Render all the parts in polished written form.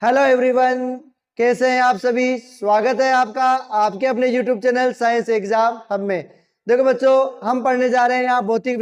Hello everyone, कैसे हैं आप सभी। स्वागत है आपका आपके अपने YouTube channel science exam hub में। देखो बच्चों, हम पढ़ने जा रहे हैं यहाँ भौतिक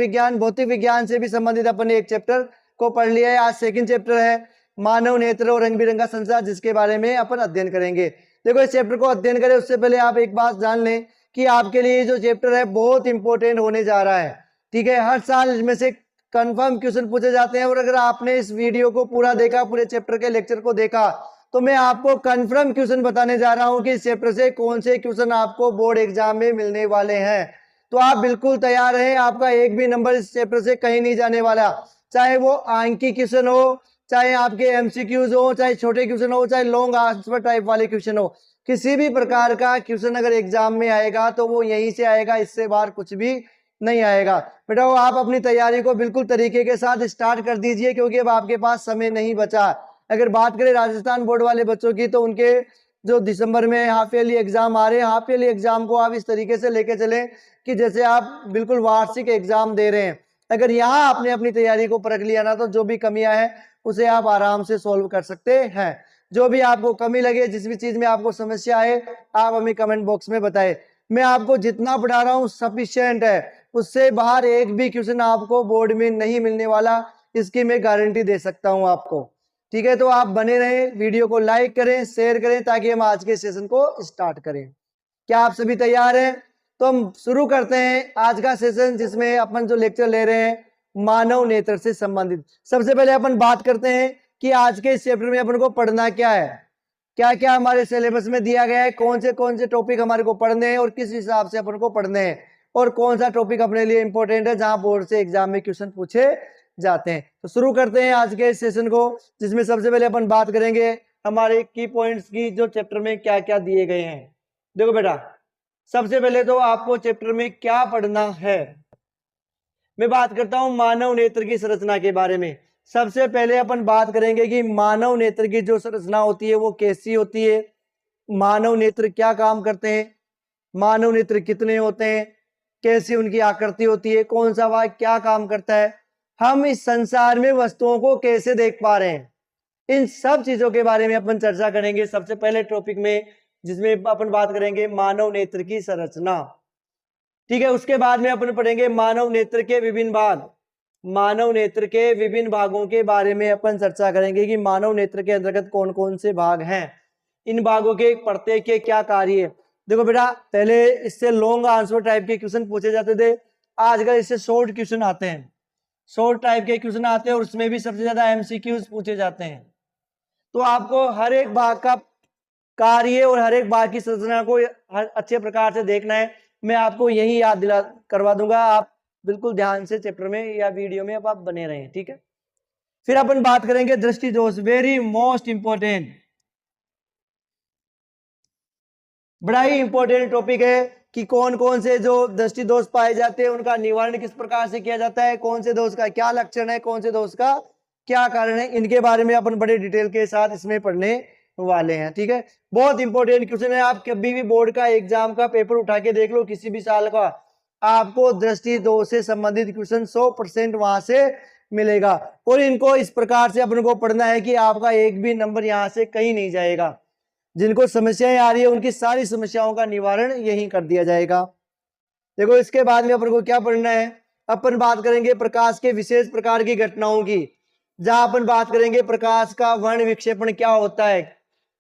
विज्ञान से भी संबंधित अपन ने एक चैप्टर को पढ़ लिया है। आज सेकंड चैप्टर है मानव नेत्र और रंग बिरंगा संसार, जिसके बारे में अपन अध्ययन करेंगे। देखो, इस चैप्टर को अध्ययन करें उससे पहले आप एक बात जान लें कि आपके लिए जो चैप्टर है बहुत इंपॉर्टेंट होने जा रहा है। ठीक है, हर साल इसमें से कंफर्म क्वेश्चन पूछे जाते हैं और अगर आपने इस वीडियो को पूरा देखा, पूरे चैप्टर के लेक्चर को देखा, तो मैं आपको कंफर्म क्वेश्चन बताने जा रहा हूं कि इस चैप्टर से कौन से क्वेश्चन आपको बोर्ड एग्जाम में मिलने वाले हैं। तो आप बिल्कुल तैयार रहें, आपका एक भी नंबर इस चैप्टर से कहीं नहीं जाने वाला। चाहे वो आंकी क्वेश्चन हो, चाहे आपके एमसीक्यूज हो, चाहे छोटे क्वेश्चन हो, चाहे लॉन्ग आंसर टाइप वाले क्वेश्चन हो, किसी भी प्रकार का क्वेश्चन अगर एग्जाम में आएगा तो वो यहीं से आएगा, इससे बाहर कुछ भी नहीं आएगा। बेटा वो आप अपनी तैयारी को बिल्कुल तरीके के साथ स्टार्ट कर दीजिए, क्योंकि अब आपके पास समय नहीं बचा। अगर बात करें राजस्थान बोर्ड वाले बच्चों की, तो उनके जो दिसंबर में हाफ ईयरली एग्जाम आ रहे हैं, हाफ ईयरली एग्जाम को आप इस तरीके से लेके चलें कि जैसे आप बिल्कुल वार्षिक एग्जाम दे रहे हैं। अगर यहाँ आपने अपनी तैयारी को परख लिया ना, तो जो भी कमियां हैं उसे आप आराम से सोल्व कर सकते हैं। जो भी आपको कमी लगे, जिस भी चीज में आपको समस्या है, आप हमें कमेंट बॉक्स में बताएं। मैं आपको जितना पढ़ा रहा हूँ सफिशिएंट है, उससे बाहर एक भी क्वेश्चन आपको बोर्ड में नहीं मिलने वाला, इसकी मैं गारंटी दे सकता हूं आपको। ठीक है, तो आप बने रहें, वीडियो को लाइक करें, शेयर करें, ताकि हम आज के सेशन को स्टार्ट करें। क्या आप सभी तैयार हैं? तो हम शुरू करते हैं आज का सेशन, जिसमें अपन जो लेक्चर ले रहे हैं मानव नेत्र से संबंधित। सबसे पहले अपन बात करते हैं कि आज के इस चैप्टर में अपन को पढ़ना क्या है, क्या क्या हमारे सिलेबस में दिया गया है, कौन से टॉपिक हमारे को पढ़ने हैं और किस हिसाब से अपन को पढ़ने हैं, और कौन सा टॉपिक अपने लिए इंपॉर्टेंट है जहां बोर्ड से एग्जाम में क्वेश्चन पूछे जाते हैं। तो शुरू करते हैं आज के इस सेशन को, जिसमें सबसे पहले अपन बात करेंगे हमारे की पॉइंट्स की, जो चैप्टर में क्या क्या दिए गए हैं। देखो बेटा, सबसे पहले तो आपको चैप्टर में क्या पढ़ना है। मैं बात करता हूं मानव नेत्र की संरचना के बारे में। सबसे पहले अपन बात करेंगे कि मानव नेत्र की जो संरचना होती है वो कैसी होती है, मानव नेत्र क्या काम करते हैं, मानव नेत्र कितने होते हैं, कैसी उनकी आकृति होती है, कौन सा भाग क्या काम करता है, हम इस संसार में वस्तुओं को कैसे देख पा रहे हैं, इन सब चीजों के बारे में अपन चर्चा करेंगे सबसे पहले टॉपिक में, जिसमें अपन बात करेंगे मानव नेत्र की संरचना। ठीक है, उसके बाद में अपन पढ़ेंगे मानव नेत्र के विभिन्न भाग। मानव नेत्र के विभिन्न भागों के बारे में अपन चर्चा करेंगे कि मानव नेत्र के अंतर्गत कौन कौन से भाग हैं, इन भागों के प्रत्येक के क्या कार्य है। देखो बेटा, पहले इससे लॉन्ग आंसर टाइप के क्वेश्चन पूछे जाते थे, आजकल इससे शॉर्ट क्वेश्चन आते हैं, शॉर्ट टाइप के क्वेश्चन आते हैं और उसमें भी सबसे ज्यादा एमसीक्यूज पूछे जाते हैं। तो आपको हर एक भाग का कार्य और हर एक भाग की संरचना को अच्छे प्रकार से देखना है। मैं आपको यही याद दिला करवा दूंगा, आप बिल्कुल ध्यान से चैप्टर में या वीडियो में अब आप बने रहें। ठीक है, फिर अपन बात करेंगे दृष्टि दोष, वेरी मोस्ट इंपॉर्टेंट, बड़ा ही इंपॉर्टेंट टॉपिक है कि कौन कौन से जो दृष्टि दोष पाए जाते हैं, उनका निवारण किस प्रकार से किया जाता है, कौन से दोष का क्या लक्षण है, कौन से दोष का क्या कारण है, इनके बारे में अपन बड़े डिटेल के साथ इसमें पढ़ने वाले हैं। ठीक है, बहुत इंपॉर्टेंट क्वेश्चन है। आप कभी भी बोर्ड का एग्जाम का पेपर उठा के देख लो, किसी भी साल का, आपको दृष्टि दोष से संबंधित क्वेश्चन 100% वहां से मिलेगा। और इनको इस प्रकार से अपन को पढ़ना है कि आपका एक भी नंबर यहाँ से कहीं नहीं जाएगा। जिनको समस्याएं आ रही है उनकी सारी समस्याओं का निवारण यही कर दिया जाएगा। देखो, इसके बाद में अपन को क्या पढ़ना है, अपन बात करेंगे प्रकाश के विशेष प्रकार की घटनाओं की, जहां अपन बात करेंगे प्रकाश का वर्ण विक्षेपण क्या होता है,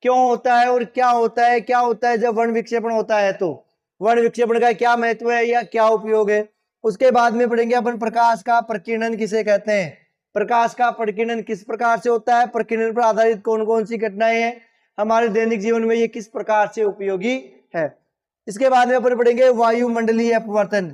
क्यों होता है और क्या होता है, क्या होता है जब वर्ण विक्षेपण होता है, तो वर्ण विक्षेपण का क्या महत्व है या क्या उपयोग है। उसके बाद में पढ़ेंगे अपन प्रकाश का प्रकीर्णन किसे कहते हैं, प्रकाश का प्रकीर्णन किस प्रकार से होता है, प्रकीर्णन पर आधारित कौन कौन सी घटनाएं हैं, हमारे दैनिक जीवन में ये किस प्रकार से उपयोगी है। इसके बाद में अपन पढ़ेंगे वायुमंडलीय अपवर्तन,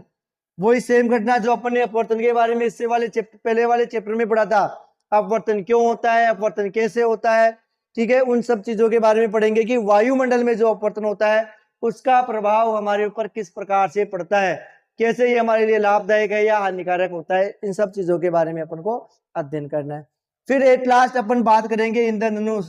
वही सेम घटना जो अपन ने अपवर्तन के बारे में इससे वाले पहले वाले चैप्टर में पढ़ा था। अपवर्तन क्यों होता है, अपवर्तन कैसे होता है, ठीक है, उन सब चीजों के बारे में पढ़ेंगे कि वायुमंडल में जो अपवर्तन होता है उसका प्रभाव हमारे ऊपर किस प्रकार से पड़ता है, कैसे ये हमारे लिए लाभदायक है या हानिकारक होता है, इन सब चीजों के बारे में अपन को अध्ययन करना है। फिर एट लास्ट अपन बात करेंगे इंद्रधनुष,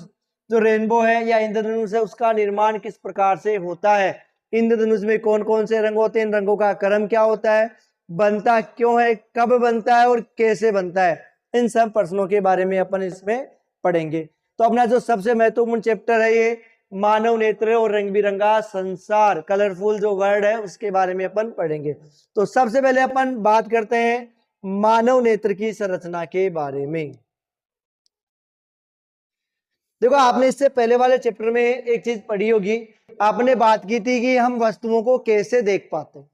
जो रेनबो है या इंद्रधनुष है, उसका निर्माण किस प्रकार से होता है, इंद्रधनुष में कौन कौन से रंग होते हैं, इन रंगों का क्रम क्या होता है, बनता क्यों है, कब बनता है और कैसे बनता है, इन सब प्रश्नों के बारे में अपन इसमें पढ़ेंगे। तो अपना जो सबसे महत्वपूर्ण चैप्टर है ये मानव नेत्र और रंग बिरंगा संसार, कलरफुल जो वर्ड है उसके बारे में अपन पढ़ेंगे। तो सबसे पहले अपन बात करते हैं मानव नेत्र की संरचना के बारे में। देखो आपने इससे पहले वाले चैप्टर में एक चीज पढ़ी होगी, आपने बात की थी कि हम वस्तुओं को कैसे देख पाते हैं।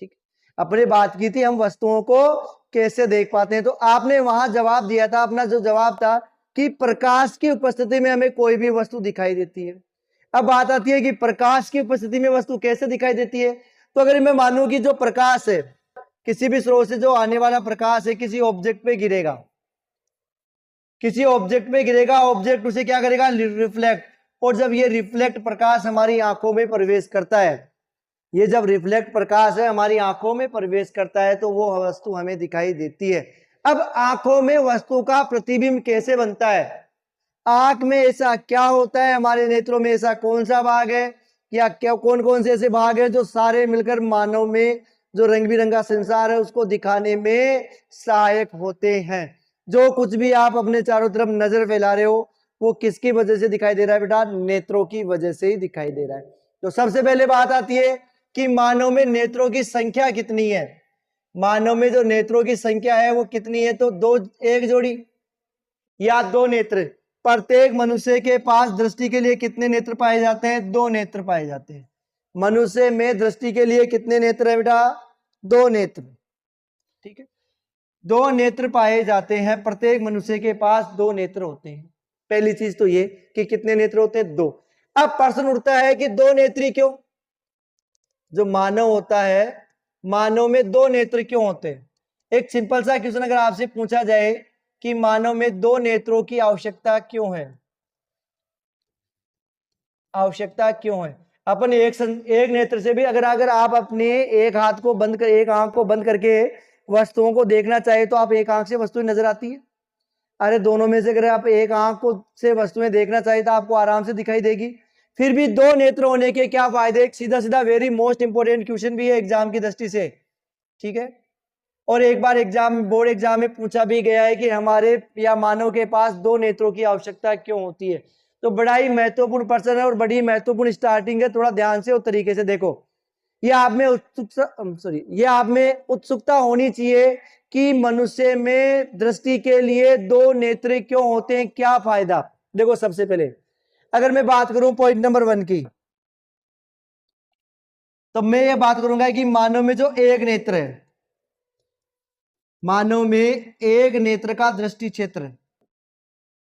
ठीक, अपने बात की थी हम वस्तुओं को कैसे देख पाते हैं। तो आपने वहां जवाब दिया था, अपना जो जवाब था कि प्रकाश की उपस्थिति में हमें कोई भी वस्तु दिखाई देती है। अब बात आती है कि प्रकाश की उपस्थिति में वस्तु कैसे दिखाई देती है। तो अगर मैं मानूं कि जो प्रकाश है, किसी भी स्रोत से जो आने वाला प्रकाश है किसी ऑब्जेक्ट पे गिरेगा, किसी ऑब्जेक्ट पे गिरेगा, ऑब्जेक्ट उसे क्या करेगा, रिफ्लेक्ट। और जब ये रिफ्लेक्ट प्रकाश हमारी आंखों में प्रवेश करता है, ये जब रिफ्लेक्ट प्रकाश है हमारी आंखों में प्रवेश करता है तो वो वस्तु हमें दिखाई देती है। अब आंखों में वस्तु का प्रतिबिंब कैसे बनता है, आंख में ऐसा क्या होता है, हमारे नेत्रों में ऐसा कौन सा भाग है या क्या कौन कौन से ऐसे भाग है जो सारे मिलकर मानव में जो रंग बिरंगा संसार है उसको दिखाने में सहायक होते हैं। जो कुछ भी आप अपने चारों तरफ नजर फैला रहे हो वो किसकी वजह से दिखाई दे रहा है बेटा, नेत्रों की वजह से ही दिखाई दे रहा है। तो सबसे पहले बात आती है कि मानव में नेत्रों की संख्या कितनी है। मानव में जो नेत्रों की संख्या है वो कितनी है, तो दो, एक जोड़ी या दो नेत्र। प्रत्येक मनुष्य के पास दृष्टि के लिए कितने नेत्र पाए जाते हैं, दो नेत्र पाए जाते हैं। मनुष्य में दृष्टि के लिए कितने नेत्र है बेटा, दो नेत्र। ठीक है, दो नेत्र पाए जाते हैं, प्रत्येक मनुष्य के पास दो नेत्र होते हैं। पहली चीज तो ये कि कितने नेत्र होते हैं, दो। अब प्रश्न उठता है कि दो नेत्री क्यों, जो मानव होता है मानव में दो नेत्र क्यों होते हैं। एक सिंपल सा क्वेश्चन अगर आपसे पूछा जाए कि मानव में दो नेत्रों की आवश्यकता क्यों है, आवश्यकता क्यों है। अपन एक नेत्र से भी अगर आप अपने एक हाथ को बंद कर, एक आंख को बंद करके वस्तुओं को देखना चाहे तो आप एक आंख से वस्तुएं नजर आती है। अरे दोनों में से अगर आप एक आंख को से वस्तुएं देखना चाहे तो आपको आराम से दिखाई देगी। फिर भी दो नेत्र होने के क्या फायदे, एक सीधा सीधा वेरी मोस्ट इंपोर्टेंट क्वेश्चन भी है एग्जाम की दृष्टि से। ठीक है, और एक बार बोर्ड एग्जाम में पूछा भी गया है कि हमारे या मानव के पास दो नेत्रों की आवश्यकता क्यों होती है। तो बड़ा ही महत्वपूर्ण प्रश्न है और बड़ी महत्वपूर्ण स्टार्टिंग है, थोड़ा ध्यान से और तरीके से देखो। ये आप में उत्सुकता होनी चाहिए कि मनुष्य में दृष्टि के लिए दो नेत्र क्यों होते हैं, क्या फायदा। देखो सबसे पहले अगर मैं बात करूं पॉइंट नंबर 1 की, तो मैं ये बात करूंगा कि मानव में जो एक नेत्र है, मानव में एक नेत्र का दृष्टि क्षेत्र,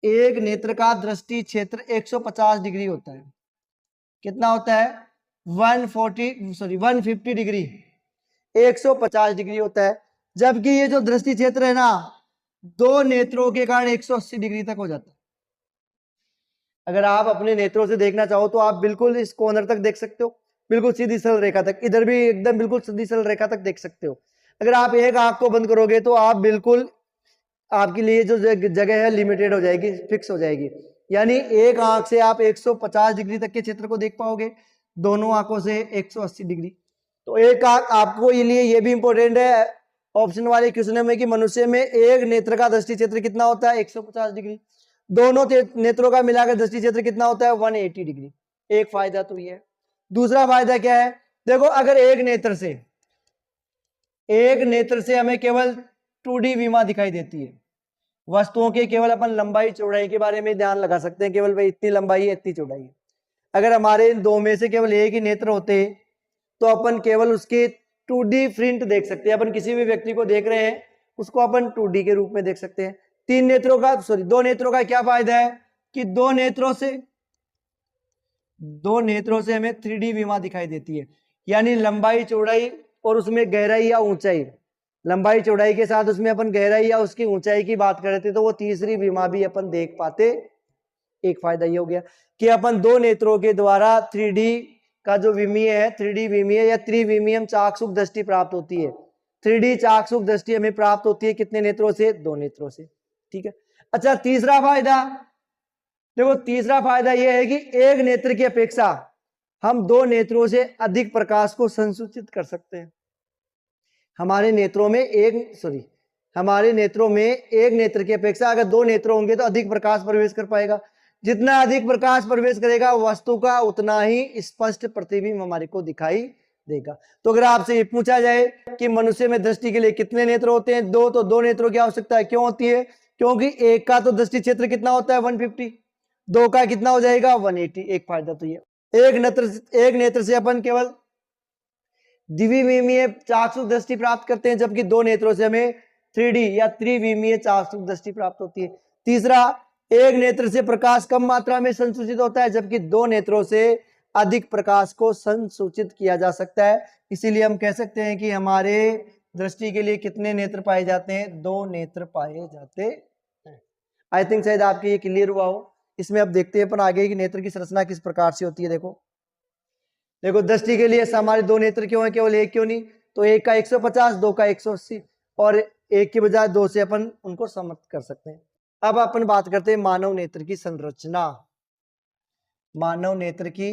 एक नेत्र का दृष्टि क्षेत्र 150 डिग्री होता है। कितना होता है, 150 डिग्री, 150 डिग्री होता है। जबकि ये जो दृष्टि क्षेत्र है ना, दो नेत्रों के कारण 180 डिग्री तक हो जाता है। अगर आप अपने नेत्रों से देखना चाहो तो आप बिल्कुल इस कॉर्नर तक देख सकते हो, बिल्कुल सीधी सरल रेखा तक, इधर भी एकदम बिल्कुल सीधी सरल रेखा तक देख सकते हो। अगर आप एक आंख को बंद करोगे तो आप बिल्कुल, आपके लिए जो जगह है लिमिटेड हो जाएगी, फिक्स हो जाएगी। यानी एक आंख से आप 150 डिग्री तक के क्षेत्र को देख पाओगे, दोनों आंखों से 180 डिग्री। तो एक आंख आपको लिए ये भी इंपॉर्टेंट है ऑप्शन वाले क्वेश्चन में कि मनुष्य में एक नेत्र का दृष्टि क्षेत्र कितना होता है, 150 डिग्री। दोनों नेत्रों का मिलाकर दृष्टि क्षेत्र कितना होता है, 180 डिग्री। एक फायदा तो ये है। दूसरा फायदा क्या है, देखो अगर एक नेत्र से हमें केवल 2D विमा दिखाई देती है, वस्तुओं के केवल अपन लंबाई चौड़ाई के बारे में ध्यान लगा सकते हैं, केवल भाई इतनी लंबाई है इतनी चौड़ाई है। अगर हमारे इन दो में से केवल एक ही नेत्र होते तो अपन केवल उसके 2D प्रिंट देख सकते हैं। अपन किसी भी व्यक्ति को देख रहे हैं उसको अपन 2D के रूप में देख सकते हैं। दो नेत्रों का क्या फायदा है कि दो नेत्रों से हमें 3D विमा दिखाई देती है। यानी लंबाई चौड़ाई और उसमें गहराई या ऊंचाई, लंबाई चौड़ाई के साथ उसमें अपन गहराई या उसकी ऊंचाई की बात कर रहे थे तो वो तीसरी विमा भी अपन देख पाते। एक फायदा ये हो गया कि अपन दो नेत्रों के द्वारा 3D का जो विमीय है, 3D विमीय या त्रिविमीयम चाक्षुष दृष्टि प्राप्त होती है। 3D चाक्षुष दृष्टि हमें प्राप्त होती है कितने नेत्रों से, दो नेत्रों से। ठीक है, अच्छा तीसरा फायदा, देखो तीसरा फायदा यह है कि एक नेत्र की अपेक्षा हम दो नेत्रों से अधिक प्रकाश को संसूचित कर सकते हैं। हमारे नेत्रों में हमारे नेत्रों में एक नेत्र की अपेक्षा अगर दो नेत्र होंगे तो अधिक प्रकाश प्रवेश कर पाएगा। जितना अधिक प्रकाश प्रवेश करेगा वस्तु का उतना ही स्पष्ट प्रतिबिंब हमारे को दिखाई देगा। तो अगर आपसे ये पूछा जाए कि मनुष्य में दृष्टि के लिए कितने नेत्र होते हैं, दो, तो दो नेत्रों की आवश्यकता है। क्यों होती है? क्योंकि एक का तो दृष्टि क्षेत्र कितना होता है 150, दो का कितना हो जाएगा 180। एक फायदा तो ये एक नेत्र से अपन केवल द्विविमीय चाक्षुष दृष्टि प्राप्त करते हैं, जबकि दो नेत्रों से हमें 3D या त्रिविमीय चाक्षुष दृष्टि प्राप्त होती है। तीसरा, एक नेत्र से प्रकाश कम मात्रा में संसूचित होता है, जबकि दो नेत्रों से अधिक प्रकाश को संसूचित किया जा सकता है। इसीलिए हम कह सकते हैं कि हमारे दृष्टि के लिए कितने नेत्र पाए जाते हैं? दो नेत्र पाए जाते हैं। आई थिंक शायद आपके ये क्लियर हुआ हो। इसमें अब देखते हैं अपन आगे की नेत्र की संरचना किस प्रकार से होती है। देखो दृष्टि के लिए हमारे दो नेत्र क्यों है, केवल एक क्यों नहीं? तो एक का 150, दो का 180, और एक की बजाय दो से अपन उनको समर्थ कर सकते हैं। अब अपन बात करते हैं मानव नेत्र की संरचना। मानव नेत्र की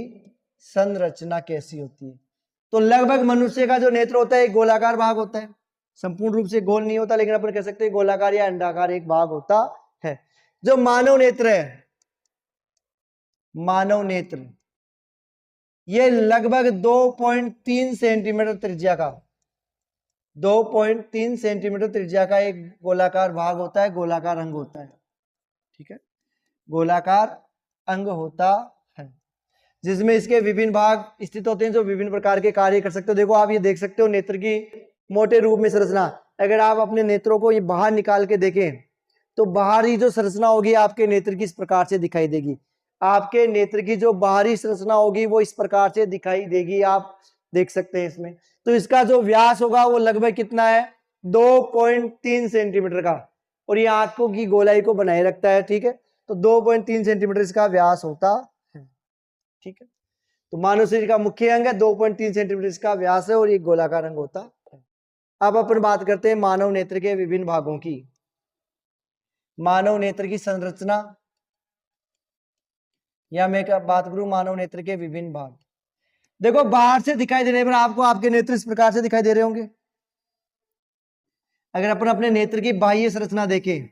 संरचना कैसी होती है? तो लगभग मनुष्य का जो नेत्र होता है एक गोलाकार भाग होता है, संपूर्ण रूप से गोल नहीं होता, लेकिन अपन कह सकते हैं गोलाकार या अंडाकार एक भाग होता है। जो मानव नेत्र है, मानव नेत्र ये लगभग 2.3 सेंटीमीटर त्रिज्या का 2.3 सेंटीमीटर त्रिज्या का एक गोलाकार भाग होता है, गोलाकार अंग होता है। ठीक है, गोलाकार अंग होता है जिसमें इसके विभिन्न भाग स्थित होते हैं जो विभिन्न प्रकार के कार्य कर सकते हो। देखो आप ये देख सकते हो नेत्र की मोटे रूप में संरचना। अगर आप अपने नेत्रों को ये बाहर निकाल के देखें तो बाहरी जो संरचना होगी आपके नेत्र की इस प्रकार से दिखाई देगी। आपके नेत्र की जो बाहरी संरचना होगी वो इस प्रकार से दिखाई देगी, आप देख सकते हैं इसमें। तो इसका जो व्यास होगा वो लगभग कितना है? 2.3 सेंटीमीटर का, और ये आंखों की गोलाई को बनाए रखता है। ठीक है, तो 2.3 सेंटीमीटर इसका व्यास होता है। ठीक है, तो मानव शरीर का मुख्य अंग है, 2.3 सेंटीमीटर इसका व्यास है और ये गोलाकार अंग होता है। अब अपन बात करते हैं मानव नेत्र के विभिन्न भागों की। मानव नेत्र की संरचना, या मैं क्या बात करूं मानव नेत्र के विभिन्न भाग। देखो बाहर से दिखाई देने पर आपको आपके नेत्र इस प्रकार से दिखाई दे रहे होंगे। अगर अपन अपने नेत्र की बाह्य संरचना देखें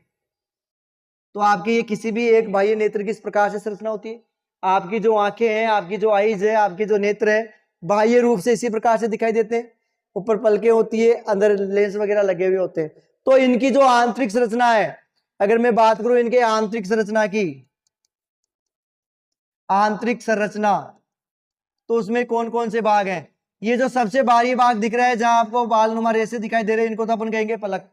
तो आपके ये किसी भी एक बाह्य नेत्र की इस प्रकार से संरचना होती है। आपकी जो आंखें हैं, आपकी जो आईज है, आपके जो नेत्र है बाह्य रूप से इसी प्रकार से दिखाई देते हैं। ऊपर पलकें होती है, अंदर लेंस वगैरह लगे हुए होते हैं। तो इनकी जो आंतरिक संरचना है, अगर मैं बात करूं इनके आंतरिक संरचना की, आंतरिक संरचना, तो उसमें कौन कौन से भाग हैं? ये जो सबसे बाहरी भाग दिख रहा है जहां आपको बाल नुमा रेसे दिखाई दे रहे हैं, इनको तो अपन कहेंगे पलक।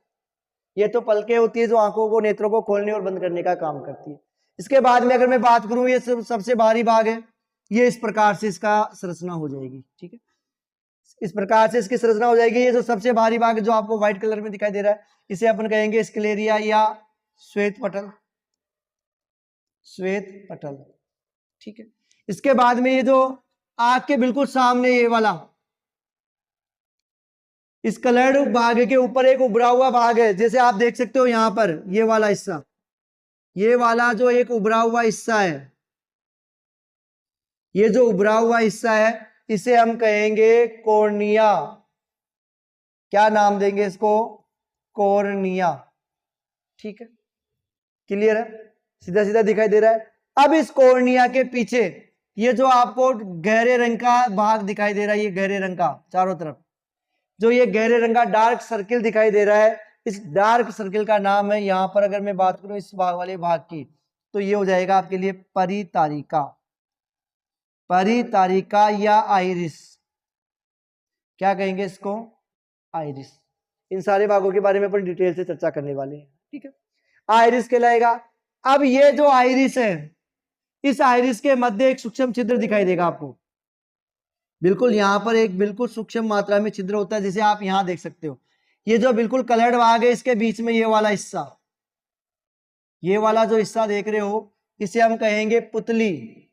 ये तो पलकें होती है जो आंखों को, नेत्रों को खोलने और बंद करने का काम करती है। इसके बाद में अगर मैं बात करूं ये सबसे बाहरी भाग है, ये इस प्रकार से इसका संरचना हो जाएगी। ठीक है, इस प्रकार से इसकी संरचना हो जाएगी। ये जो सबसे बाहरी भाग जो आपको व्हाइट कलर में दिखाई दे रहा है इसे अपन कहेंगे स्क्लेरिया या श्वेत पटल, श्वेत पटल। ठीक है, इसके बाद में ये जो आंख के बिल्कुल सामने ये वाला इस कलर्ड भाग के ऊपर एक उभरा हुआ भाग है, जैसे आप देख सकते हो यहां पर ये वाला हिस्सा, ये वाला जो एक उभरा हुआ हिस्सा है, ये जो उभरा हुआ हिस्सा है इसे हम कहेंगे कॉर्निया। क्या नाम देंगे इसको? कॉर्निया। ठीक है, क्लियर है, सीधा सीधा दिखाई दे रहा है। अब इस कॉर्निया के पीछे ये जो आपको गहरे रंग का भाग दिखाई दे रहा है, ये गहरे रंग का चारों तरफ जो ये गहरे रंग का डार्क सर्किल दिखाई दे रहा है, इस डार्क सर्किल का नाम है, यहां पर अगर मैं बात करूं इस भाग वाले भाग की, तो ये हो जाएगा आपके लिए परितारिका। परितारिका या आइरिस, क्या कहेंगे इसको? आइरिस। इन सारे भागों के बारे में अपन डिटेल से चर्चा करने वाले हैं। ठीक है, आइरिस कहलाएगा। अब ये जो आइरिस है, इस आइरिस के मध्य एक सूक्ष्म छिद्र दिखाई देगा आपको, बिल्कुल यहां पर एक बिल्कुल सूक्ष्म मात्रा में छिद्र होता है, जिसे आप यहां देख सकते हो। ये जो बिल्कुल कलर्ड भाग है इसके बीच में ये वाला हिस्सा, ये वाला जो हिस्सा देख रहे हो इसे हम कहेंगे पुतली।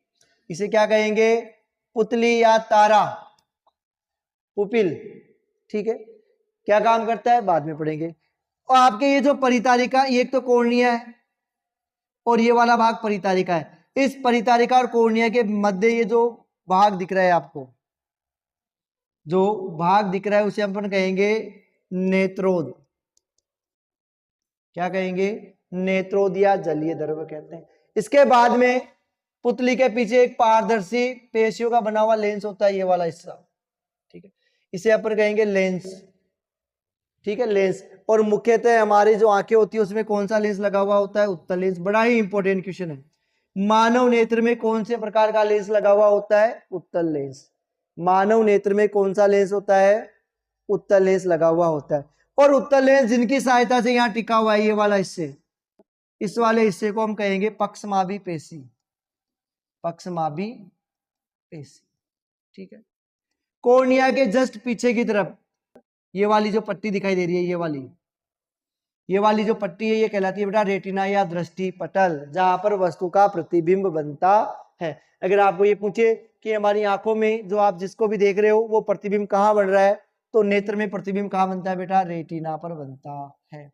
इसे क्या कहेंगे? पुतली या तारा, पुपिल। ठीक है, क्या काम करता है बाद में पढ़ेंगे। और आपके ये जो परितारिका, ये तो कॉर्निया है और ये वाला भाग परितारिका है। इस परितारिका और कॉर्निया के मध्य ये जो भाग दिख रहा है आपको, जो भाग दिख रहा है उसे अपन कहेंगे नेत्रोद। क्या कहेंगे, नेत्रोद या जलीय द्रव्य कहते हैं। इसके बाद में पुतली के पीछे एक पारदर्शी पेशियों का बना हुआ लेंस होता है, ये वाला हिस्सा, ठीक है, इसे अपन कहेंगे लेंस, ठीक है, लेंस। और मुख्यतः हमारी जो आंखें होती है उसमें कौन सा लेंस लगा हुआ होता है, उत्तल लेंस। बड़ा ही इंपॉर्टेंट क्वेश्चन है, मानव नेत्र में कौन से प्रकार का लेंस लगा हुआ होता है, उत्तल लेंस। मानव नेत्र में कौन सा लेंस होता है, उत्तल लेंस लगा हुआ होता है। और उत्तल लेंस जिनकी सहायता से यहाँ टिका हुआ है ये वाला हिस्से, इस वाले हिस्से को हम कहेंगे पक्षमाभी पेशी, पक्षमाभी पेशी, ठीक है। कॉर्निया के जस्ट पीछे की तरफ ये वाली जो पट्टी दिखाई दे रही है, ये वाली जो पट्टी है ये कहलाती है बेटा रेटिना या दृष्टि पटल, जहां पर वस्तु का प्रतिबिंब बनता है। अगर आपको ये पूछे कि हमारी आंखों में जो आप जिसको भी देख रहे हो वो प्रतिबिंब कहाँ बन रहा है, तो नेत्र में प्रतिबिंब कहाँ बनता है बेटा, रेटिना पर बनता है।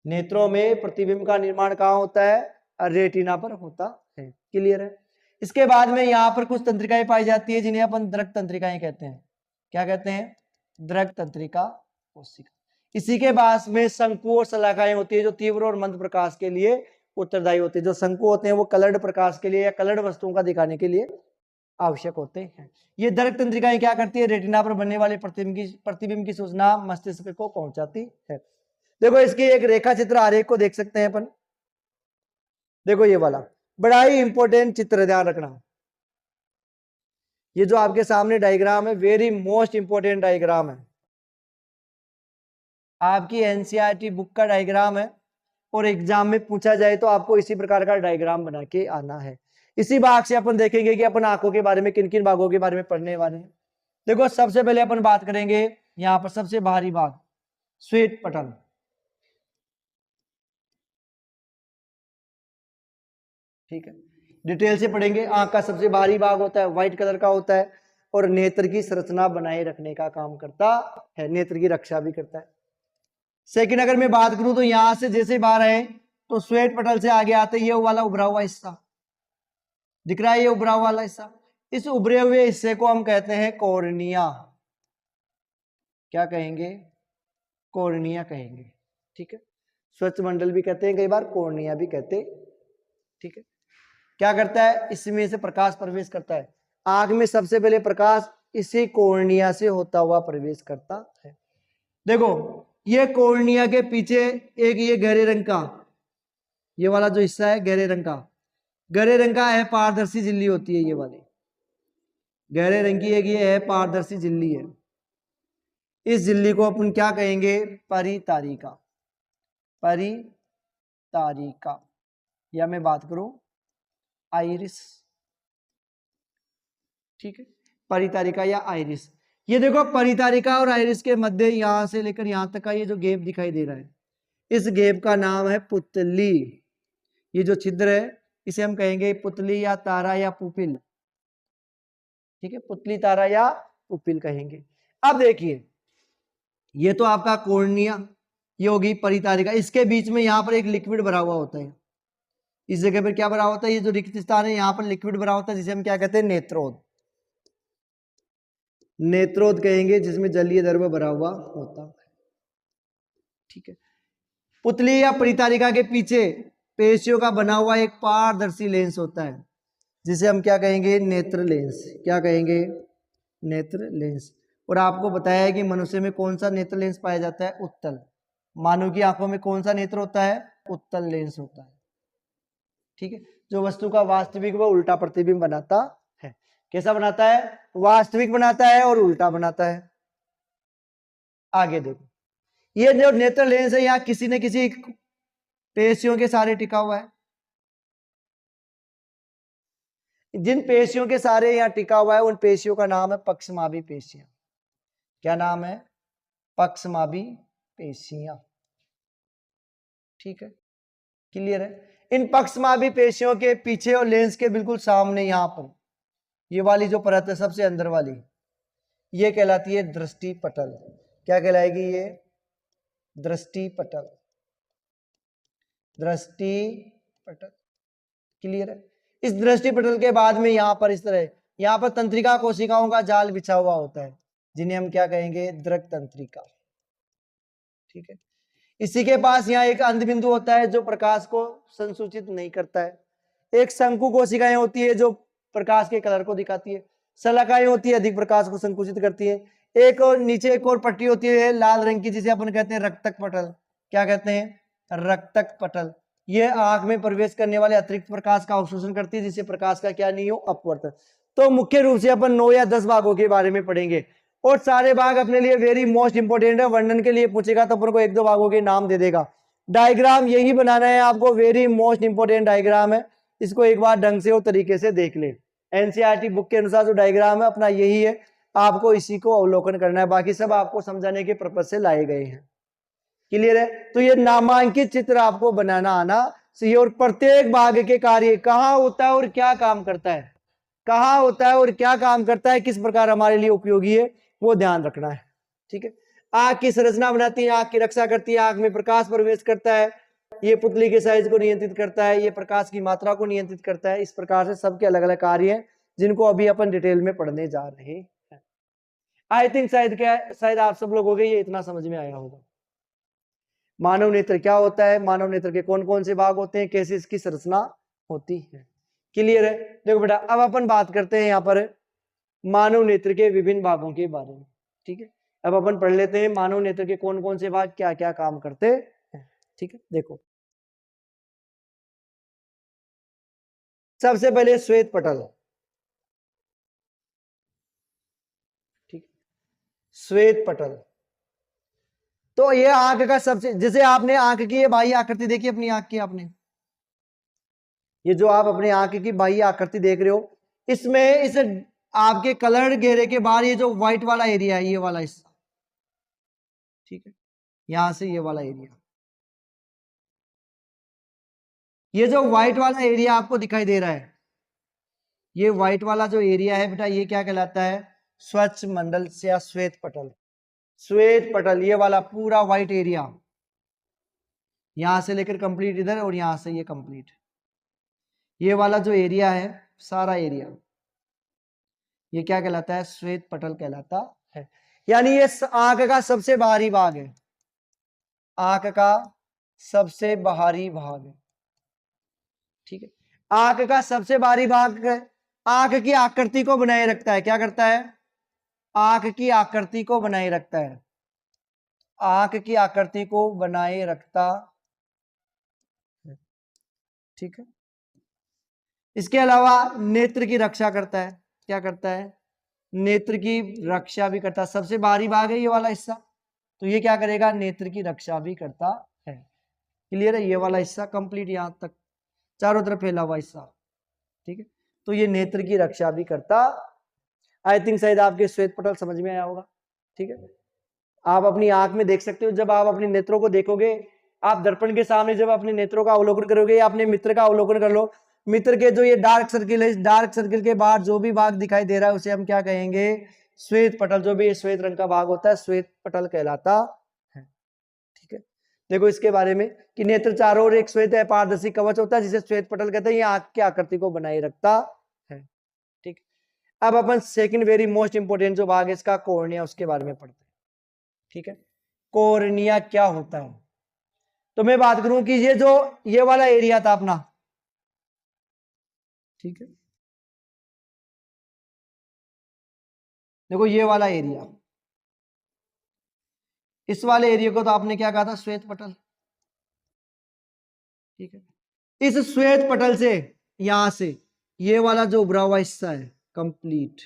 नेत्रों में प्रतिबिंब का निर्माण कहाँ होता है, रेटिना पर होता है। क्लियर है। इसके बाद में यहाँ पर कुछ तंत्रिकाएं पाई जाती है जिन्हें अपन दृक तंत्रिकाएं कहते हैं। क्या कहते हैं, दृक तंत्रिका कोशिका। इसी के पास में शंकु और शलाकाएं होती है जो तीव्र और मंद प्रकाश के लिए उत्तरदायी होते हैं। जो शंकु होते हैं वो कलर्ड प्रकाश के लिए या कलर्ड वस्तुओं का दिखाने के लिए आवश्यक होते हैं। ये दृक तंत्रिकाएं क्या करती है, रेटिना पर बनने वाले प्रतिबिंब की सूचना मस्तिष्क को पहुंचाती है। देखो इसकी एक रेखा चित्र आरेख को देख सकते हैं अपन। देखो ये वाला बड़ा ही इंपॉर्टेंट चित्र, ध्यान रखना। ये जो आपके सामने डायग्राम है वेरी मोस्ट इंपॉर्टेंट डायग्राम है, आपकी एनसीईआरटी बुक का डायग्राम है और एग्जाम में पूछा जाए तो आपको इसी प्रकार का डायग्राम बना के आना है। इसी भाग से अपन देखेंगे कि अपन आंखों के बारे में किन किन भागों के बारे में पढ़ने वाले हैं। देखो सबसे पहले अपन बात करेंगे यहाँ पर सबसे बाहरी भाग, श्वेत पटल। ठीक है, डिटेल से पढ़ेंगे। आंख का सबसे बाहरी भाग होता है, व्हाइट कलर का होता है और नेत्र की संरचना बनाए रखने का काम करता है, नेत्र की रक्षा भी करता है। सेकंड अगर मैं बात करूं तो यहां से जैसे बाहर आए तो श्वेत पटल से आगे आते ये वाला उभरा हुआ हिस्सा दिख रहा है, ये उभरा हुआ वाला हिस्सा, इस उभरे हुए हिस्से को हम कहते हैं कॉर्निया। क्या कहेंगे, कॉर्निया कहेंगे। ठीक है, स्वच्छ मंडल भी कहते हैं कई बार, कॉर्निया भी कहते हैं। ठीक है, क्या करता है, इसमें से प्रकाश प्रवेश करता है। आंख में सबसे पहले प्रकाश इसी कॉर्निया से होता हुआ प्रवेश करता है। देखो ये कॉर्निया के पीछे एक ये गहरे रंग का ये वाला जो हिस्सा है गहरे रंग का है, पारदर्शी झिल्ली होती है। ये वाली गहरे रंग की एक ये है पारदर्शी झिल्ली है। इस झिल्ली को अपन क्या कहेंगे, परितारिका। परितारिका या मैं बात करूं आइरिस। ठीक है, परितारिका या आइरिस। ये देखो परितारिका और आइरिस के मध्य यहां से लेकर यहां तक का ये जो गैप दिखाई दे रहा है, इस गैप का नाम है पुतली। ये जो छिद्र है इसे हम कहेंगे पुतली या तारा या पुपिल। ठीक है, पुतली, तारा या पुपिल कहेंगे। अब देखिए ये तो आपका कॉर्निया, ये होगी परितारिका। इसके बीच में यहाँ पर एक लिक्विड भरा हुआ होता है। इस जगह पर क्या भरा होता है, ये जो रिक्त स्थान है यहाँ पर लिक्विड भरा होता है जिसे हम क्या कहते हैं, नेत्रोद। नेत्रोद कहेंगे, जिसमें जलीय द्रव्य भरा हुआ होता है। ठीक है, पुतली या परितारिका के पीछे पेशियों का बना हुआ एक पारदर्शी लेंस होता है जिसे हम क्या कहेंगे, नेत्र लेंस। क्या कहेंगे, नेत्र लेंस। और आपको बताया है कि मनुष्य में कौन सा नेत्र लेंस पाया जाता है, उत्तल। मानव की आंखों में कौन सा नेत्र होता है, उत्तल लेंस होता है। ठीक है, जो वस्तु का वास्तविक व उल्टा प्रतिबिंब बनाता है। कैसा बनाता है, वास्तविक बनाता है और उल्टा बनाता है। आगे देखो, ये जो नेत्र लेंस है यहाँ किसी न किसी पेशियों के सहारे टिका हुआ है। जिन पेशियों के सहारे यहाँ टिका हुआ है उन पेशियों का नाम है पक्षमाभी पेशियां। क्या नाम है, पक्षमाभी पेशियां। ठीक है, क्लियर है। इन पक्षमाभी पेशियों के पीछे और लेंस के बिल्कुल सामने यहां पर ये वाली जो परत है सबसे अंदर वाली, ये कहलाती है दृष्टि पटल। क्या कहलाएगी, ये दृष्टि पटल। दृष्टि पटल, क्लियर है। इस दृष्टि पटल के बाद में यहां पर इस तरह यहां पर तंत्रिका कोशिकाओं का जाल बिछा हुआ होता है जिन्हें हम क्या कहेंगे, दृक तंत्रिका। ठीक है, इसी के पास यहाँ एक अंध बिंदु होता है जो प्रकाश को संसूचित नहीं करता है। एक शंकु कोशिकाएं होती है जो प्रकाश के कलर को दिखाती है। शलाकाएं होती है अधिक प्रकाश को संकुचित करती है। एक और नीचे एक और पट्टी होती है लाल रंग की जिसे अपन कहते हैं रक्तक पटल। क्या कहते हैं? रक्तक पटल। ये आंख में प्रवेश करने वाले अतिरिक्त प्रकाश का अवशोषण करती है जिससे प्रकाश का क्या नहीं हो, अपवर्तन। तो मुख्य रूप से अपन 9 या 10 भागों के बारे में पढ़ेंगे और सारे भाग अपने लिए वेरी मोस्ट इंपोर्टेंट है। वर्णन के लिए पूछेगा तो अपन को 1-2 भागों के नाम दे देगा। डायग्राम यही बनाना है आपको, वेरी मोस्ट इंपोर्टेंट डायग्राम है। इसको एक बार ढंग से और तरीके से देख ले। एनसीईआरटी बुक के अनुसार जो डायग्राम है अपना यही है, आपको इसी को अवलोकन करना है, बाकी सब आपको समझाने के पर्पज से लाए गए हैं। क्लियर है? तो ये नामांकित चित्र आपको बनाना आना चाहिए और प्रत्येक भाग के कार्य कहाँ होता है और क्या काम करता है, कहाँ होता है और क्या काम करता है, किस प्रकार हमारे लिए उपयोगी है, वो ध्यान रखना है। ठीक है? आंख की संरचना बनाती है, आंख की रक्षा करती है, आंख में प्रकाश प्रवेश करता है, ये पुतली के साइज को नियंत्रित करता है, ये प्रकाश की मात्रा को नियंत्रित करता है। इस प्रकार से सबके अलग अलग कार्य हैं जिनको अभी अपन डिटेल में पढ़ने जा रहे हैं। आई थिंक शायद आप सब लोगों को ये इतना समझ में आया होगा। मानव नेत्र क्या होता है, मानव नेत्र के कौन कौन से भाग होते हैं, कैसे इसकी संरचना होती है। क्लियर है? देखो बेटा, अब अपन बात करते हैं यहाँ पर मानव नेत्र के विभिन्न भागों के बारे में। ठीक है? अब अपन पढ़ लेते हैं मानव नेत्र के कौन कौन से भाग क्या क्या काम करते हैं। ठीक है? देखो, सबसे पहले श्वेत पटल। ठीक, श्वेत पटल तो ये आंख का सबसे, जैसे आपने आंख की ये बाह्य आकृति देखी अपनी आंख की, आपने ये जो आप अपनी आंख की बाह्य आकृति देख रहे हो, इसमें इस आपके कलर घेरे के बाहर ये जो व्हाइट वाला एरिया है, ये वाला हिस्सा, ठीक है, यहां से ये वाला एरिया, ये जो व्हाइट वाला एरिया आपको दिखाई दे रहा है, ये व्हाइट वाला जो एरिया है बेटा, ये क्या कहलाता है? स्वच्छ मंडल या श्वेत पटल। श्वेत पटल ये वाला पूरा व्हाइट एरिया, यहां से लेकर कंप्लीट इधर और यहां से ये कंप्लीट, ये वाला जो एरिया है सारा एरिया, ये क्या कहलाता है? श्वेत पटल कहलाता है। यानी ये आंख का सबसे बाहरी भाग है, आंख का सबसे बाहरी भाग है। ठीक है? आंख का सबसे बाहरी भाग आंख की आकृति को बनाए रखता है। क्या करता है? आंख की आकृति को बनाए रखता है, आंख की आकृति को बनाए रखता है। ठीक है? इसके अलावा नेत्र की रक्षा करता है। क्या करता है? नेत्र की रक्षा भी करता है। सबसे बाहरी भाग है ये वाला हिस्सा, तो ये क्या करेगा? नेत्र की रक्षा भी करता है। क्लियर है? ये वाला हिस्सा कंप्लीट यहां तक चारों तरफ फैला हुआ हिस्सा, ठीक है, तो ये नेत्र की रक्षा भी करता। आई थिंक शायद आपके श्वेत पटल समझ में आया होगा। ठीक है? आप अपनी आंख में देख सकते हो, जब आप अपने नेत्रों को देखोगे, आप दर्पण के सामने जब अपने नेत्रों का अवलोकन करोगे या अपने मित्र का अवलोकन कर लो, मित्र के जो ये डार्क सर्किल है, इस डार्क सर्किल के बाद जो भी भाग दिखाई दे रहा है उसे हम क्या कहेंगे? श्वेत पटल। जो भी श्वेत रंग का भाग होता है श्वेत पटल कहलाता है। ठीक है? देखो इसके बारे में कि नेत्र चारों ओर एक श्वेत है पारदर्शी कवच होता है जिसे श्वेत पटल कहते हैं, ये आंख की आकृति को बनाए रखता है। ठीक, अब अपन सेकंड वेरी मोस्ट इंपोर्टेंट जो भाग है इसका कॉर्निया, उसके बारे में पढ़ते हैं। ठीक है? कॉर्निया क्या होता है? तो मैं बात करूं कि ये वाला एरिया था अपना, ठीक है, देखो ये वाला एरिया, इस वाले एरिया को तो आपने क्या कहा था? श्वेत पटल। ठीक है? इस श्वेत पटल से यहां से ये वाला जो उभरा हुआ हिस्सा है कंप्लीट,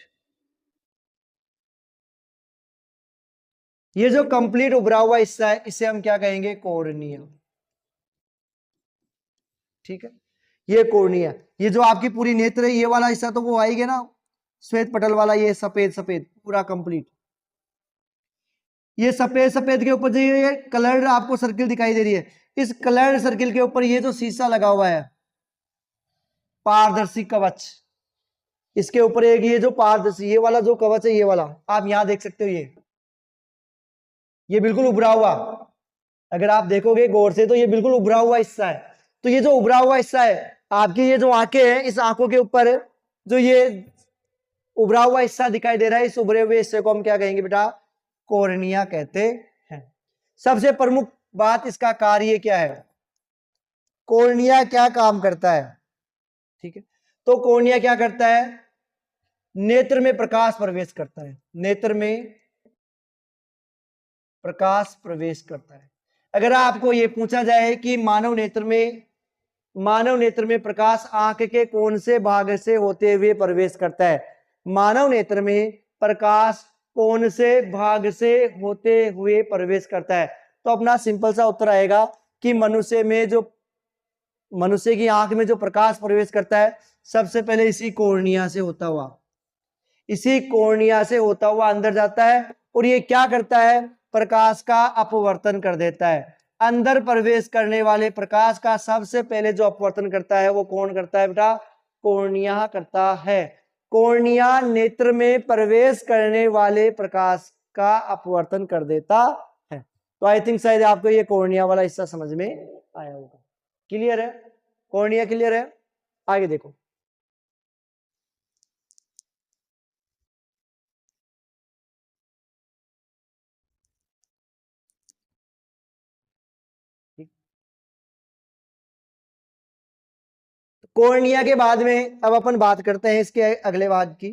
ये जो कंप्लीट उभरा हुआ हिस्सा है इसे हम क्या कहेंगे? कॉर्निया। ठीक है? ये कॉर्निया, ये जो आपकी पूरी नेत्र है ये वाला हिस्सा तो वो आएगा ना श्वेत पटल वाला, ये सफेद सफेद पूरा कंप्लीट, ये सफेद सफेद के ऊपर जो ये कलर्ड आपको सर्किल दिखाई दे रही है, इस कलर्ड सर्किल के ऊपर ये जो शीशा लगा हुआ है पारदर्शी कवच, इसके ऊपर एक ये जो पारदर्शी ये वाला जो कवच है, ये वाला आप यहां देख सकते हो, ये बिल्कुल उभरा हुआ, अगर आप देखोगे गौर से तो ये बिल्कुल उभरा हुआ हिस्सा है। तो ये जो उभरा हुआ हिस्सा है, आपकी ये जो आंखें हैं, इस आंखों के ऊपर जो ये उभरा हुआ हिस्सा दिखाई दे रहा है, इस उभरे हुए हिस्से को हम क्या कहेंगे बेटा? कॉर्निया कहते हैं। सबसे प्रमुख बात इसका कार्य क्या है, कॉर्निया क्या काम करता है। ठीक है, तो कॉर्निया क्या करता है, नेत्र में प्रकाश प्रवेश करता है, नेत्र में प्रकाश प्रवेश करता है। अगर आपको यह पूछा जाए कि मानव नेत्र में प्रकाश आंख के कौन से भाग से होते हुए प्रवेश करता है, मानव नेत्र में प्रकाश कौन से भाग से होते हुए प्रवेश करता है, तो अपना सिंपल सा उत्तर आएगा कि मनुष्य की आंख में जो प्रकाश प्रवेश करता है सबसे पहले इसी कॉर्निया से होता हुआ अंदर जाता है, और ये क्या करता है, प्रकाश का अपवर्तन कर देता है। अंदर प्रवेश करने वाले प्रकाश का सबसे पहले जो अपवर्तन करता है वो कौन करता है बेटा, कॉर्निया करता है। कॉर्निया नेत्र में प्रवेश करने वाले प्रकाश का अपवर्तन कर देता है। तो आई थिंक शायद आपको ये कॉर्निया वाला हिस्सा समझ में आया होगा। क्लियर है, कॉर्निया क्लियर है। आगे देखो, कॉर्निया के बाद में अब अपन बात करते हैं इसके अगले भाग की।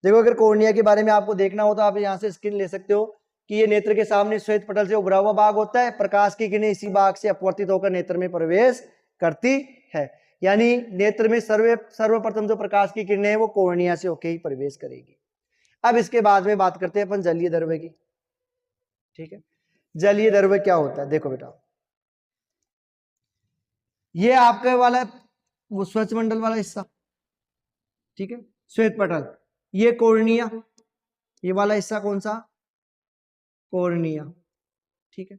देखो, अगर कॉर्निया के बारे में आपको देखना हो तो आप यहां से स्क्रीन ले सकते हो कि ये नेत्र के सामने श्वेत पटल से उभरा हुआ भाग होता है, प्रकाश की किरणें इसी भाग से अपवर्तित होकर नेत्र में प्रवेश करती है। यानी नेत्र में सर्वप्रथम जो प्रकाश की किरणें हैं वो कॉर्निया से होकर ही प्रवेश करेगी। अब इसके बाद में बात करते हैं अपन जलीय द्रव्य की। ठीक है, जलीय द्रव्य क्या होता है, देखो बेटा, ये आपका वाला वो स्वच्छ मंडल वाला हिस्सा, ठीक है, श्वेत पटल, ये कॉर्निया, ये वाला हिस्सा कौन सा, कॉर्निया। ठीक है,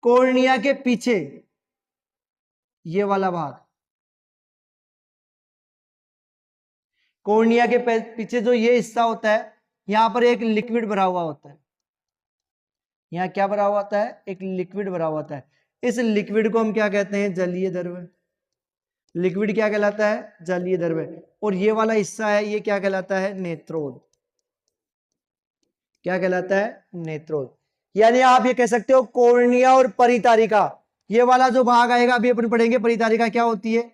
कॉर्निया के पीछे ये वाला भाग, कॉर्निया के पीछे जो ये हिस्सा होता है, यहां पर एक लिक्विड भरा हुआ होता है। यहां क्या भरा हुआ होता है, एक लिक्विड भरा हुआ होता है। इस लिक्विड को हम क्या कहते हैं, जलीय द्रव्य। लिक्विड क्या कहलाता है, जलीय द्रव्य। और ये वाला हिस्सा है, ये क्या कहलाता है, नेत्रोद। क्या कहलाता है, नेत्रोद। यानी आप ये कह सकते हो कॉर्निया और परितारिका, ये वाला जो भाग आएगा अभी अपन पढ़ेंगे, परितारिका क्या होती है,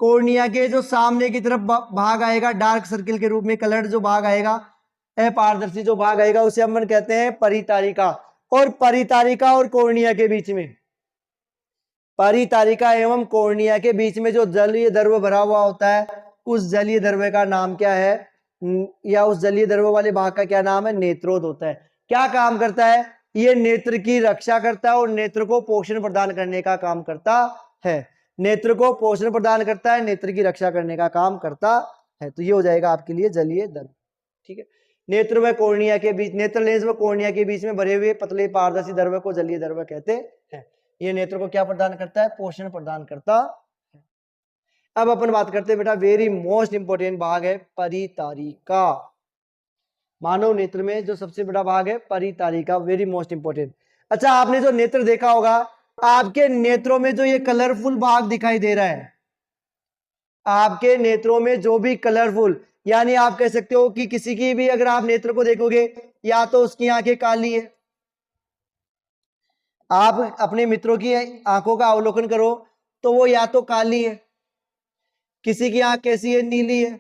कॉर्निया के जो सामने की तरफ भाग आएगा, डार्क सर्किल के रूप में कलर्ड जो भाग आएगा, अपारदर्शी जो भाग आएगा, उसे हम कहते हैं परितारिका। और परितारिका और कॉर्निया के बीच में, परितारिका एवं कॉर्निया के बीच में जो जलीय द्रव्य भरा हुआ होता है, उस जलीय द्रव्य का नाम क्या है, या उस जलीय द्रव्य वाले भाग का क्या नाम है, नेत्रोद होता है। क्या काम करता है, ये नेत्र की रक्षा करता है और नेत्र को पोषण प्रदान करने का काम करता है। नेत्र को पोषण प्रदान करता है, नेत्र की रक्षा करने का काम करता है। तो ये हो जाएगा आपके लिए जलीय द्रव्य। ठीक है, नेत्र व कॉर्निया के बीच, नेत्र लेंस व कॉर्निया के बीच में भरे हुए पतले पारदर्शी द्रव्य को जलीय द्रव्य कहते हैं। ये नेत्र को क्या प्रदान करता है, पोषण प्रदान करता है। अब अपन बात करते हैं बेटा, वेरी मोस्ट इंपोर्टेंट भाग है परितारिका। मानव नेत्र में जो सबसे बड़ा भाग है परितारिका, वेरी मोस्ट इंपोर्टेंट। अच्छा, आपने जो नेत्र देखा होगा, आपके नेत्रों में जो ये कलरफुल भाग दिखाई दे रहा है, आपके नेत्रों में जो भी कलरफुल, यानी आप कह सकते हो कि किसी की भी अगर आप नेत्र को देखोगे, या तो उसकी आंखें काली है, आप अपने मित्रों की आंखों का अवलोकन करो तो वो या तो काली है, किसी की आंख कैसी है, नीली है,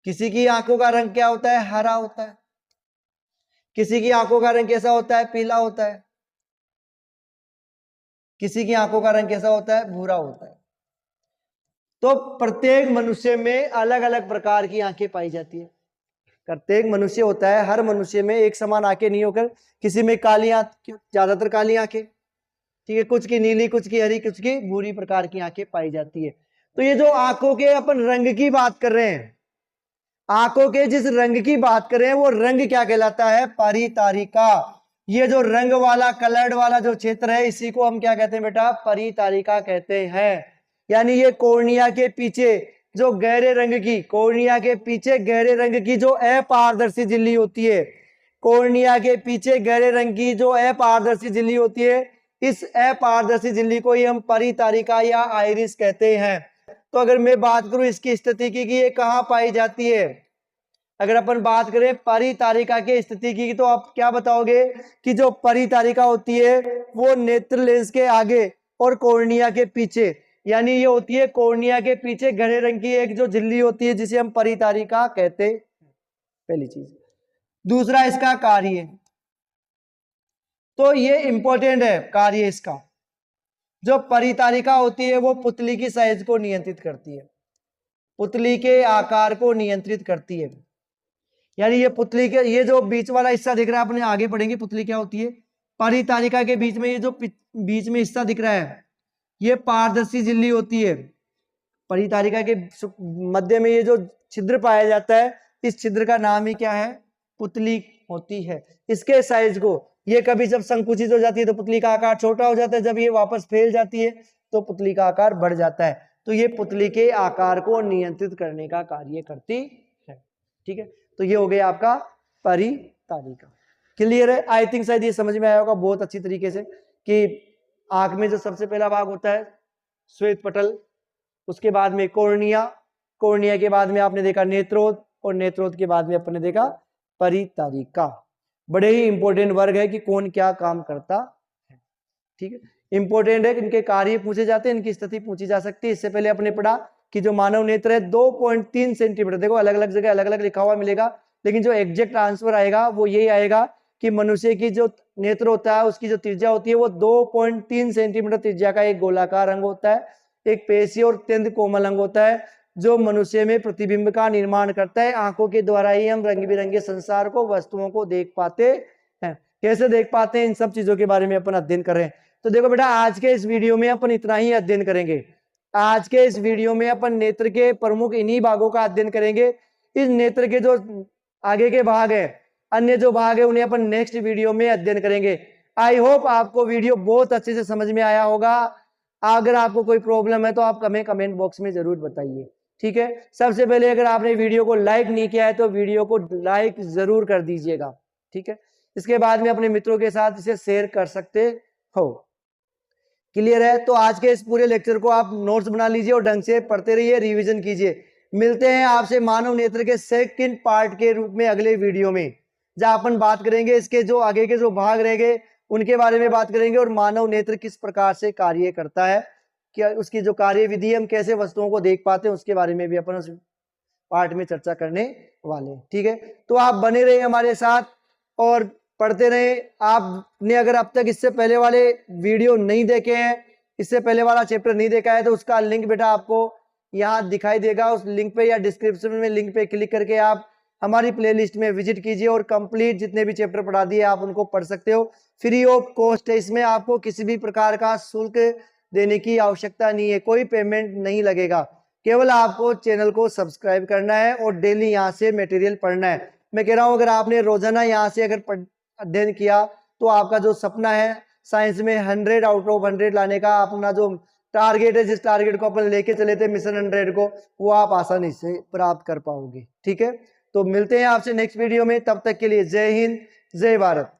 किसी की आंखों का रंग क्या होता है, हरा होता है, किसी की आंखों का रंग कैसा होता है, पीला होता है, किसी की आंखों का रंग कैसा होता है, भूरा होता है। तो प्रत्येक मनुष्य में अलग अलग प्रकार की आंखें पाई जाती है। प्रत्येक मनुष्य होता है, हर मनुष्य में एक समान आंखें नहीं होकर, किसी में काली आंख, ज्यादातर काली आंखें, ठीक है, कुछ की नीली, कुछ की हरी, कुछ की भूरी प्रकार की आंखें पाई जाती है। तो ये जो आंखों के अपन रंग की बात कर रहे हैं, आंखों के जिस रंग की बात कर रहे हैं वो रंग क्या कहलाता है, परितारिका। ये जो रंग वाला, कलर्ड वाला जो क्षेत्र है, इसी को हम क्या कहते हैं बेटा, परितारिका कहते हैं। यानी ये कॉर्निया के पीछे जो गहरे रंग की, कॉर्निया के पीछे गहरे रंग की जो अपारदर्शी झिल्ली होती है, कॉर्निया के पीछे गहरे रंग की जो अपारदर्शी झिल्ली होती है, इस अपारदर्शी झिल्ली को ही हम परितारिका या आइरिस कहते हैं। तो अगर मैं बात करूं इसकी स्थिति की कि ये कहां पाई जाती है, अगर अपन बात करें परितारिका की स्थिति की तो आप क्या बताओगे कि जो परितारिका होती है वो नेत्र लेंस के आगे और कॉर्निया के पीछे, यानी ये होती है कॉर्निया के पीछे गहरे रंग की एक जो झिल्ली होती है जिसे हम परितारिका कहते हैं, पहली चीज। दूसरा इसका कार्य, तो ये इंपॉर्टेंट है कार्य इसका। जो परितारिका होती है वो पुतली की साइज को नियंत्रित करती है, पुतली के आकार को नियंत्रित करती है। यानी ये पुतली के ये जो बीच वाला हिस्सा दिख रहा है, अपने आगे पढ़ेंगे पुतली क्या होती है। परितारिका के बीच में ये जो बीच में हिस्सा दिख रहा है ये पारदर्शी झिल्ली होती है। परितारिका के मध्य में ये जो छिद्र पाया जाता है इस छिद्र का नाम ही क्या है, पुतली होती है। इसके साइज को ये कभी जब संकुचित हो जाती है तो पुतली का आकार छोटा हो जाता है, जब ये वापस फैल जाती है तो पुतली का आकार बढ़ जाता है। तो ये पुतली के आकार को नियंत्रित करने का कार्य करती है। ठीक है, तो ये हो गया आपका परितारिका। क्लियर है? आई थिंक शायद ये समझ में आया होगा बहुत अच्छी तरीके से कि आंख में जो सबसे पहला भाग होता है श्वेत पटल, उसके बाद में कॉर्निया, कॉर्निया के बाद में आपने देखा नेत्रोद, और नेत्रोद के बाद में आपने देखा परितारिका। बड़े ही इंपॉर्टेंट वर्ग है कि कौन क्या काम करता है। ठीक है, इंपॉर्टेंट है, इनके कार्य पूछे जाते हैं, इनकी स्थिति पूछी जा सकती है। इससे पहले आपने पढ़ा कि जो मानव नेत्र है 2.3 सेंटीमीटर, देखो अलग अलग जगह अलग अलग लिखा हुआ मिलेगा, लेकिन जो एग्जैक्ट आंसर आएगा वो यही आएगा कि मनुष्य की जो नेत्र होता है उसकी जो त्रिज्या होती है वो 2.3 सेंटीमीटर त्रिज्या का एक गोलाकार अंग होता है, एक पेशी और अत्यंत कोमल अंग होता है जो मनुष्य में प्रतिबिंब का निर्माण करता है। आंखों के द्वारा ही हम रंग बिरंगे संसार को, वस्तुओं को देख पाते हैं। कैसे देख पाते हैं, इन सब चीजों के बारे में अपन अध्ययन कर रहे हैं। तो देखो बेटा, आज के इस वीडियो में अपन इतना ही अध्ययन करेंगे। आज के इस वीडियो में अपन नेत्र के प्रमुख इन्हीं भागों का अध्ययन करेंगे। इस नेत्र के जो आगे के भाग है, अन्य जो भाग है, उन्हें अपन नेक्स्ट वीडियो में अध्ययन करेंगे। आई होप आपको वीडियो बहुत अच्छे से समझ में आया होगा। अगर आपको कोई प्रॉब्लम है तो आप हमें कमेंट बॉक्स में जरूर बताइए। ठीक है, सबसे पहले अगर आपने वीडियो को लाइक नहीं किया है तो वीडियो को लाइक जरूर कर दीजिएगा। ठीक है, इसके बाद में अपने मित्रों के साथ इसे शेयर कर सकते हो। क्लियर है? तो आज के इस पूरे लेक्चर को आप नोट्स बना लीजिए और ढंग से पढ़ते रहिए, रिवीजन कीजिए। मिलते हैं आपसे मानव नेत्र के सेकंड पार्ट के रूप में अगले वीडियो में, जहां अपन बात करेंगे इसके जो आगे के जो भाग रह गए उनके बारे में बात करेंगे, और मानव नेत्र किस प्रकार से कार्य करता है, क्या उसकी जो कार्य विधि है, हम कैसे वस्तुओं को देख पाते हैं, उसके बारे में भी अपन उस पार्ट में चर्चा करने वाले हैं। ठीक है, तो आप बने रहे हमारे साथ और पढ़ते रहे। आपने अगर अब तक इससे पहले वाले वीडियो नहीं देखे हैं, इससे पहले वाला चैप्टर नहीं देखा है, तो उसका लिंक बेटा आपको यहाँ दिखाई देगा, उस लिंक पे या डिस्क्रिप्शन में लिंक पे क्लिक करके आप हमारी प्लेलिस्ट में विजिट कीजिए और कंप्लीट जितने भी चैप्टर पढ़ा दिए आप उनको पढ़ सकते हो। फ्री ऑफ कॉस्ट है, इसमें आपको किसी भी प्रकार का शुल्क देने की आवश्यकता नहीं है, कोई पेमेंट नहीं लगेगा। केवल आपको चैनल को सब्सक्राइब करना है और डेली यहाँ से मटेरियल पढ़ना है। मैं कह रहा हूँ अगर आपने रोजाना यहाँ से अगर अध्ययन किया तो आपका जो सपना है साइंस में 100 आउट ऑफ 100 लाने का, अपना जो टारगेट है, जिस टारगेट को अपन लेके चले थे मिशन 100 को, वो आप आसानी से प्राप्त कर पाओगे। ठीक है, तो मिलते हैं आपसे नेक्स्ट वीडियो में, तब तक के लिए जय हिंद, जय भारत।